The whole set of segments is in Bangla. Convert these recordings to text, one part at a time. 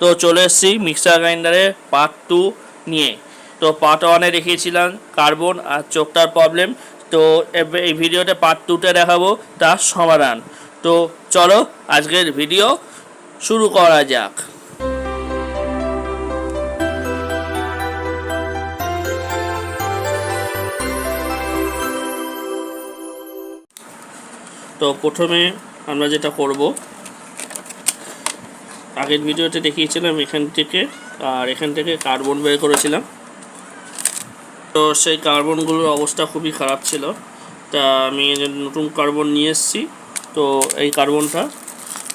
তো চলে এসেছি মিক্সার গ্রাইন্ডারে পার্ট 2 নিয়ে। তো পার্ট 1-এ দেখিয়েছিলাম কার্বন আর চোখটার প্রবলেম। তো এই ভিডিওতে পার্ট 2-তে দেখাবো তার সমাধান। তো চলো আজকের ভিডিও শুরু করা যাক। তো প্রথমে আমরা যেটা করব, আগের ভিডিওতে দেখিয়েছিলাম এখান থেকে আর এখান থেকে কার্বন বের করেছিলাম। তো সেই কার্বনগুলোর অবস্থা খুবই খারাপ ছিল, তা আমি নতুন কার্বন নিয়ে এসেছি। তো এই কার্বনটা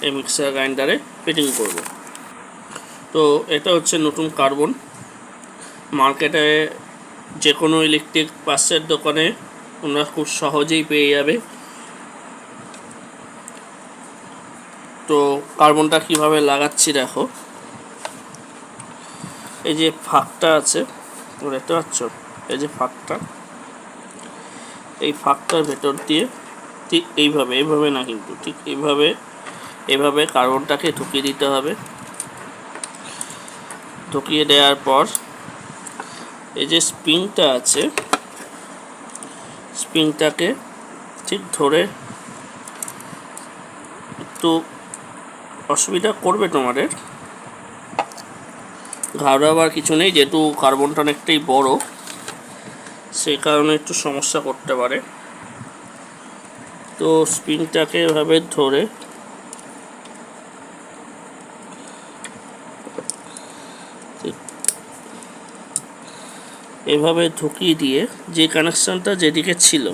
এই মিক্সার গ্রাইন্ডারে ফিটিং করব। তো এটা হচ্ছে নতুন কার্বন। মার্কেটে যে কোনো ইলেকট্রিক পার্টসের দোকানে তোমরা খুব সহজেই পেয়ে যাবে। তো কার্বনটা কিভাবে লাগাচ্ছি দেখো। এই যে ফাঁকটা আছে দেখতে পাচ্ছ, এই যে ফাঁকটা, এই ফাঁকটার ভেতর দিয়ে ঠিক এইভাবে না, কিন্তু ঠিক এইভাবে কার্বনটাকে ঢুকিয়ে দিতে হবে। ঢুকিয়ে দেওয়ার পর এই যে স্প্রিংটা আছে, স্প্রিংটাকে ঠিক ধরে, একটু অসুবিধা করবে তোমাদের, ঘাবড়াবার কিছু নেই, যেহেতু কার্বনটা অনেকটাই বড় সেই কারণে একটু সমস্যা করতে পারে। তো স্প্রিংটাকে এভাবে ধরে এভাবে ঢুকিয়ে দিয়ে যে কানেকশানটা যেদিকে ছিল,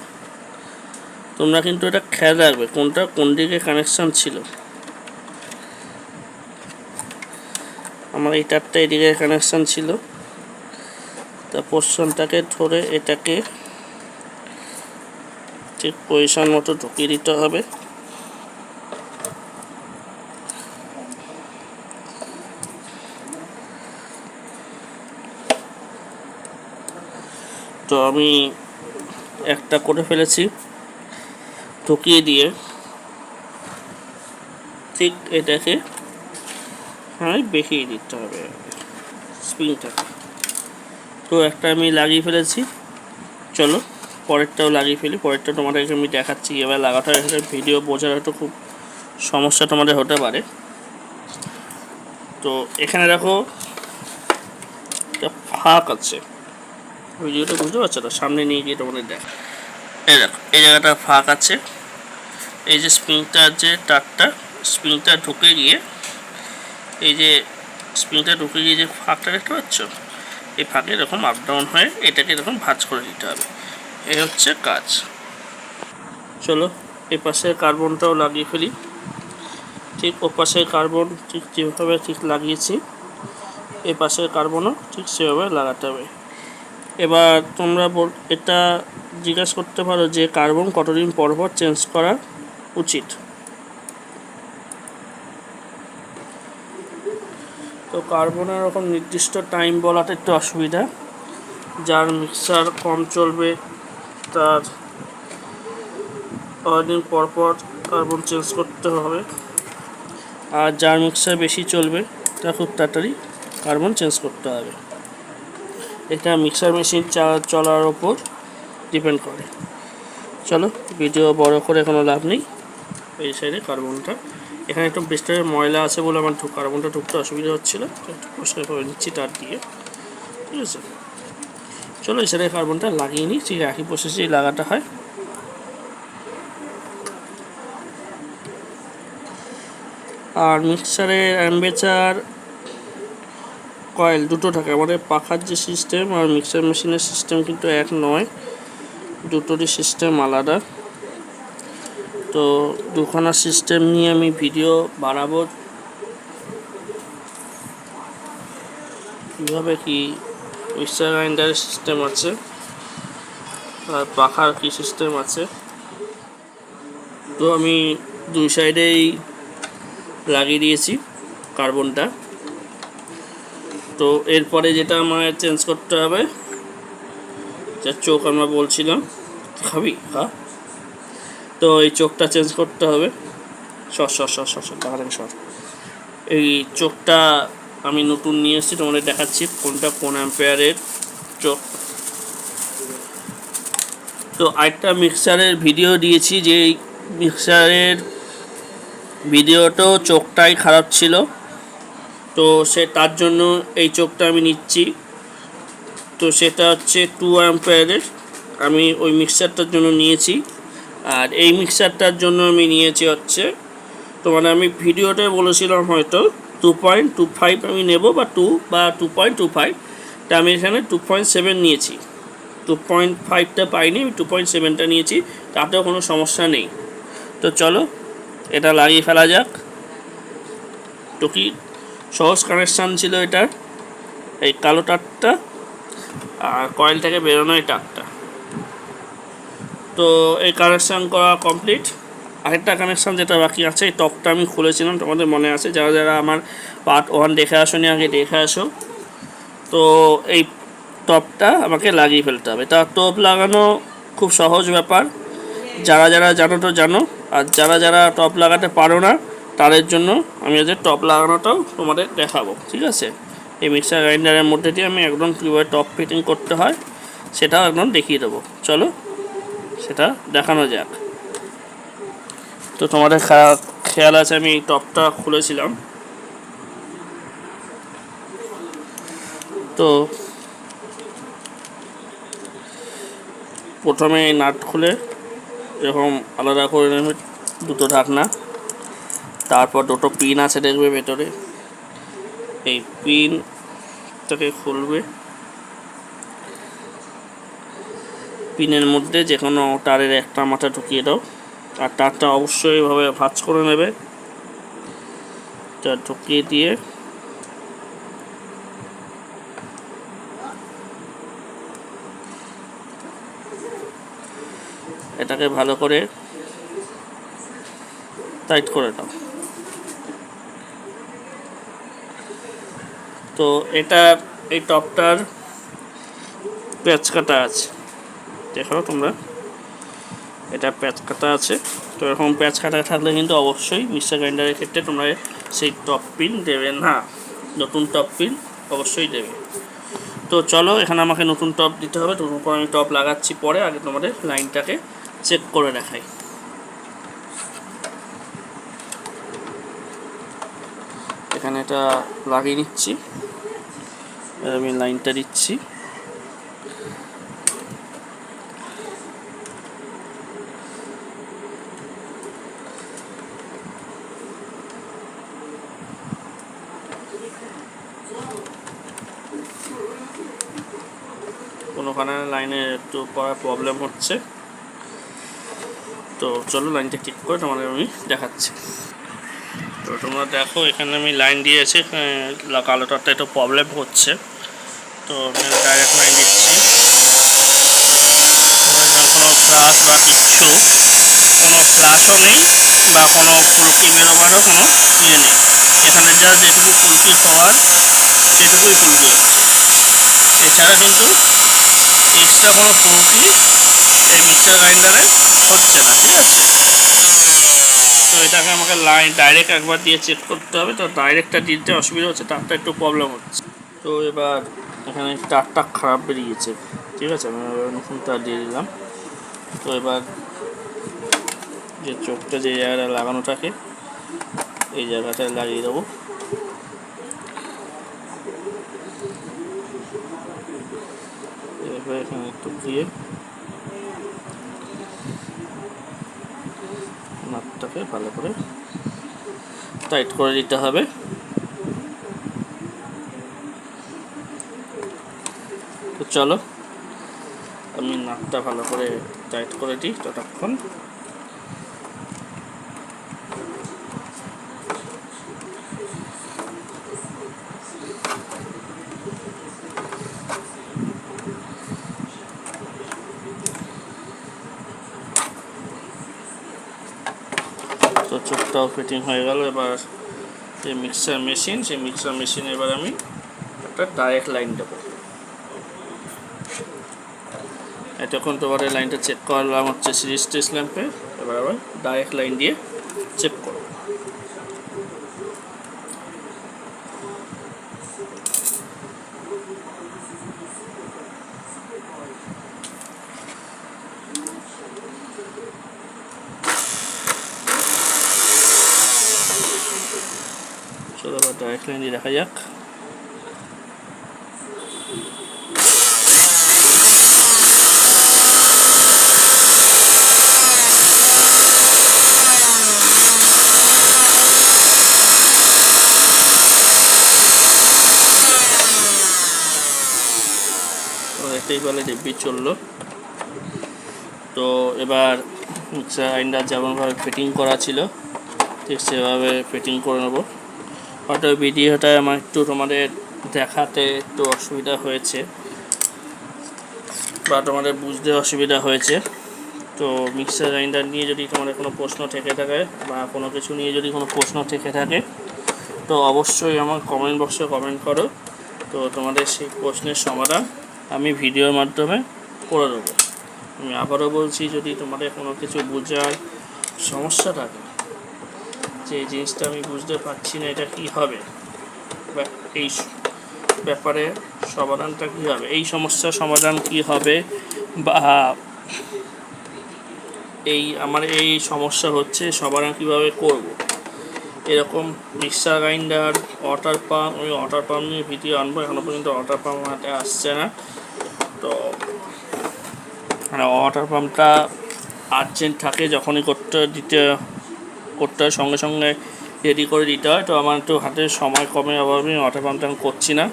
তোমরা কিন্তু এটা খেয়াল রাখবে কোনটা কোন দিকে কানেকশান ছিল। আমার এই তারটা এদিকে কানেকশান ছিল, তা পোর্শনটাকে ধরে এটাকে ঠিক পজিশন মতো ঢুকিয়ে দিতে হবে। তো আমি একটা করে ফেলেছি, ঢুকিয়ে দিয়ে ঠিক এটাকে বেঁকিয়ে দিতে হবে স্প্রিংটাকে। তো একটা আমি লাগিয়ে ফেলেছি, চলো পরেরটাও লাগিয়ে ফেলি। পরেরটা তোমাদেরকে আমি দেখাচ্ছি এবার লাগাতে হয়। ভিডিও বোঝার হয়তো খুব সমস্যা তোমাদের হতে পারে। তো এখানে দেখো একটা ফাঁক আছে, ভিডিওটা বুঝতে পারছো তো, সামনে নিয়ে গিয়ে তোমাদের দেখ। এই দেখো এই জায়গাটা ফাঁক আছে, এই যে স্প্রিংটার যে তারটা, স্প্রিংটা ঢুকে গিয়ে এই যে স্প্রিংটা ঢুকে গিয়ে যে ফাঁকটা দেখতে পাচ্ছ, এই ফাঁকে এরকম আপ ডাউন হয়ে এটাকে এরকম ভাঁজ করে দিতে হবে। এই হচ্ছে কাজ। চলো এই পাশের কার্বনটাও লাগিয়ে ফেলি। ঠিক ও পাশের কার্বন ঠিক যেভাবে ঠিক লাগিয়েছি, এই পাশের কার্বনও ঠিক সেভাবে লাগাতে হবে। এবার তোমরা এটা জিজ্ঞাসা করতে পারো যে কার্বন কতদিন পর পর চেঞ্জ করা উচিত। তো কার্বনের এরকম নির্দিষ্ট টাইম বলাটা একটু অসুবিধা, যার মিক্সার কম চলবে তার কয়েকদিন পর পর কার্বন চেঞ্জ করতে হবে, আর যার মিক্সার বেশি চলবে তার খুব তাড়াতাড়ি কার্বন চেঞ্জ করতে হবে। এটা মিক্সার মেশিন চলার ওপর ডিপেন্ড করে। চলো ভিডিও বড় করে কোনো লাভ নেই। এই সাইডে কার্বনটা, এখানে একটু বেস্টারের ময়লা আছে বলে আমার কার্বনটা ঢুকতে অসুবিধা হচ্ছিলো, একটু পরিষ্কার করে নিচ্ছি তার দিয়ে, ঠিক আছে। চলো এই সাইডে কার্বনটা লাগিয়ে নিই, ঠিক একই প্রসেসেই লাগাতে হয়। আর মিক্সারের অ্যাম্বেচার কয়েল দুটো থাকে, আমাদের পাখার যে সিস্টেম আর মিক্সার মেশিনের সিস্টেম কিন্তু এক নয়, দুটোরই সিস্টেম আলাদা। তো দুখানা সিস্টেম নিয়ে আমি ভিডিও বানাবো, কীভাবে কি মিক্সার গ্রাইন্ডারের সিস্টেম আছে আর পাখার কি সিস্টেম আছে। তো আমি দুই সাইডেই লাগিয়ে দিয়েছি কার্বনটা। তো এরপরে যেটা আমার চেঞ্জ করতে হবে, যার চোখ আমরা বলছিলাম, খাবি হ্যাঁ, তো এই চোখটা চেঞ্জ করতে হবে। সর সর সর সর সর, এই চোখটা আমি নতুন নিয়ে এসেছি, তোমাদের দেখাচ্ছি কোনটা কোন অ্যাম্পেয়ারের চোখ। তো আরেকটা মিক্সারের ভিডিও দিয়েছি, যে মিক্সারের ভিডিওটাও চোখটাই খারাপ ছিল, তো তার জন্য এই চোখটা আমি নিচ্ছি। তো সেটা হচ্ছে 2 অ্যাম্পেয়ারের আমি ওই মিক্সারটার জন্য নিয়েছি। আর এই মিক্সারটার জন্য আমি নিয়েছি হচ্ছে, তোমার আমি ভিডিওতে বলেছিলাম হয়তো 2.25 আমি নেব, বা 2 বা 2.25, তা আমি এখানে 2.7 নিয়েছি। 2.5টা পাইনি, আমি 2.7টা নিয়েছি, তাতেও কোনো সমস্যা নেই। তো চলো এটা লাগিয়ে ফেলা যাক। তো কি সহজ কানেকশান ছিল এটার, এই কালো তারটা আর কয়েল থেকে বেরোনো এই তারটা। তো এই কানেকশান করা কমপ্লিট। আরেকটা কানেকশান যেটা বাকি আছে, এই টপটা আমি খুলেছিলাম, তোমাদের মনে আছে, যারা যারা আমার পার্ট 1 দেখে আসোনি আগে দেখে আসো। তো এই টপটা আমাকে লাগিয়ে ফেলতে হবে। তা টপ লাগানো খুব সহজ ব্যাপার, যারা যারা জানো তো জানো, আর যারা যারা টপ লাগাতে পারো না তাদের জন্য আমি আজ টপ লাগানোটাও তোমাদের দেখাবো, ঠিক আছে। এই মিক্সার গ্রাইন্ডারের মধ্যে দিয়ে আমি একদম কীভাবে টপ ফিটিং করতে হয় সেটাও একদম দেখিয়ে দেবো, চলো সেটা দেখানো যাক। তো তোমাদের খেয়াল আছে আমি এই টপটা খুলেছিলাম। তো প্রথমে এই নাট খুলে এরকম আলাদা করে নেবে দুটো ঢাকনা, তারপর দুটো পিন আছে দেখবে ভেতরে, এই পিনটাকে খুলবে, পিনের মধ্যে যে কোনো তারের একটা মাথা ঢুকিয়ে দাও, আর তারটা অবশ্যই এভাবে ভাঁজ করে নেবে। তার ঢুকিয়ে দিয়ে এটাকে ভালো করে টাইট করে দাও। তো এটার এই টপটার প্যাচ কাটা আছে, দেখো তোমরা, এটা প্যাচ কাটা আছে। তো এরকম প্যাচ কাটা থাকলে কিন্তু অবশ্যই মিক্সার গ্রাইন্ডারের ক্ষেত্রে তোমরা সেই টপ পিন দেবে না, নতুন টপ পিন অবশ্যই দেবে। তো চলো এখানে আমাকে নতুন টপ দিতে হবে, নতুন করে আমি টপ লাগাচ্ছি পরে, আগে তোমাদের লাইনটাকে চেক করে দেখাই। এখানে এটা লাগিয়ে নিচ্ছি, আমি লাইনটা দিচ্ছি। কোনোখানে লাইনের একটু প্রবলেম হচ্ছে, তো চলো লাইনটা ঠিক করে তোমাদের আমি দেখাচ্ছি। তো তোমরা দেখো এখানে আমি লাইন দিয়েছি, কালো তারটা একটু প্রবলেম হচ্ছে, তো আমি ডাইরেক্ট লাইন দিচ্ছি। কোনো ফ্লাশ বা কিচ্ছু, কোনো ফ্লাশও নেই বা কোনো ফুলকি বেরোবারও কোনো ইয়ে নেই, এখানে যা যেটুকু ফুলকি হওয়ার সেটুকুই ফুলকি হচ্ছে, এছাড়া কিন্তু এক্সট্রা কোনো ফুলকি এই মিক্সার গ্রাইন্ডারে হচ্ছে না, ঠিক আছে। তো এটাকে আমাকে লাইন ডাইরেক্ট একবার দিয়ে চেক করতে হবে, তো ডাইরেক্টটা দিতে অসুবিধা হচ্ছে, তারটা একটু প্রবলেম হচ্ছে। তো এবার এখানে তারটা খারাপ বেরিয়েছে, ঠিক আছে, আমি নতুন তার দিয়ে দিলাম। তো এবার যে চোখটা যে জায়গাটা লাগানো থাকে এই জায়গাটায় লাগিয়ে দেবো। এবার এখানে একটু দিয়ে নাটটাকে ভালো করে টাইট করে দিতে হবে। তো চলো আমি নাটটা ভালো করে টাইট করে দিই ততক্ষণ। তো চোখটাও ফিটিং হয়ে গেল। এবার যে মিক্সার মেশিন, সেই মিক্সার মেশিনে এবার আমি একটা ডাইরেক্ট লাইন দেবো। এতক্ষণ তোমাদের লাইনটা চেক করলাম হচ্ছে সিরিজ টেস্ট ল্যাম্পে, এবার আবার ডাইরেক্ট লাইন দিয়ে চেক করো। চলো আবার ডাইরেক্ট লাইন দিয়ে দেখা যাক। দেখতেই পেলে দিব্যি চললো। তো এবার মিক্সার গ্রাইন্ডার যেমনভাবে ফিটিং করা ছিল ঠিক সেভাবে ফিটিং করে নেবো। হয়তো ভিডিওটা আমার একটু তোমাদের দেখাতে একটু অসুবিধা হয়েছে বা তোমাদের বুঝতে অসুবিধা হয়েছে। তো মিক্সার গ্রাইন্ডার নিয়ে যদি তোমাদের কোনো প্রশ্ন থেকে থাকে বা কোনো কিছু নিয়ে যদি কোনো প্রশ্ন থেকে থাকে তো অবশ্যই আমার কমেন্ট বক্সে কমেন্ট করো। তো তোমাদের সেই প্রশ্নের সমাধান আমি ভিডিওর মাধ্যমে করে দেবো। আমি আবারও বলছি, যদি তোমাদের কোনো কিছু বোঝার সমস্যা থাকে যে এই জিনিসটা আমি বুঝতে পারছি না এটা কী হবে বা এই ব্যাপারে সমাধানটা কী হবে, এই সমস্যার সমাধান কী হবে বা আমার এই সমস্যা হচ্ছে সমাধান কীভাবে করব, এরকম মিক্সার গ্রাইন্ডার, ওয়াটার পাম্প, আমি ওয়াটার পাম্প নিয়ে ভিডিও আনবো। এখনও পর্যন্ত ওয়াটার পাম্প হাতে আসছে না। তো মানে ওয়াটার পাম্পটা আর্জেন্ট থাকে, যখনই করতে হয় সঙ্গে সঙ্গে রেডি করে দিতে হয়। তো আমার একটু হাতে সময় কমে অভাবে আমি ওয়াটার পাম্পটা আমি করছি না।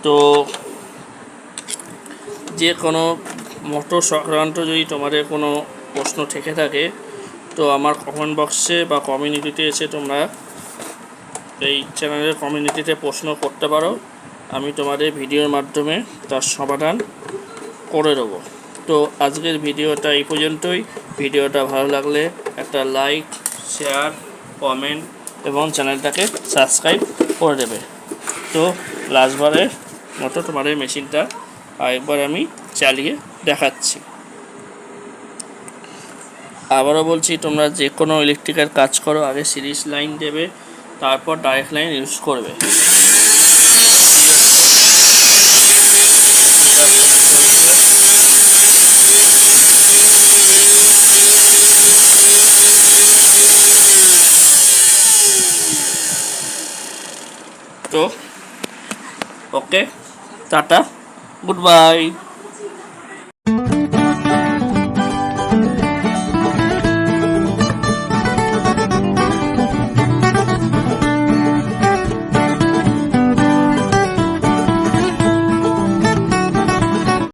তো যে কোনো মোটর সংক্রান্ত যদি তোমাদের কোনো প্রশ্ন থেকে থাকে তো আমার কমেন্ট বক্সে বা কমিউনিটিতে এসে তোমরা এই চ্যানেলের কমিউনিটিতে প্রশ্ন করতে পারো। আমি তোমাদের ভিডিওর মাধ্যমে তার সমাধান করে দেবো। তো আজকের ভিডিওটা এই পর্যন্তই। ভিডিওটা ভালো লাগলে একটা লাইক, শেয়ার, কমেন্ট এবং চ্যানেলটাকে সাবস্ক্রাইব করে দেবে। তো লাস্টবারের মতো তোমাদের মেশিনটা আরেকবার আমি চালিয়ে দেখাচ্ছি। আবারও বলছি, তোমরা যে কোনো ইলেকট্রিক্যাল কাজ করো আগে সিরিজ লাইন দেবে, তারপর ডাইরেক্ট লাইন ইউজ করবে। তো ওকে, টাটা, গুড বাই।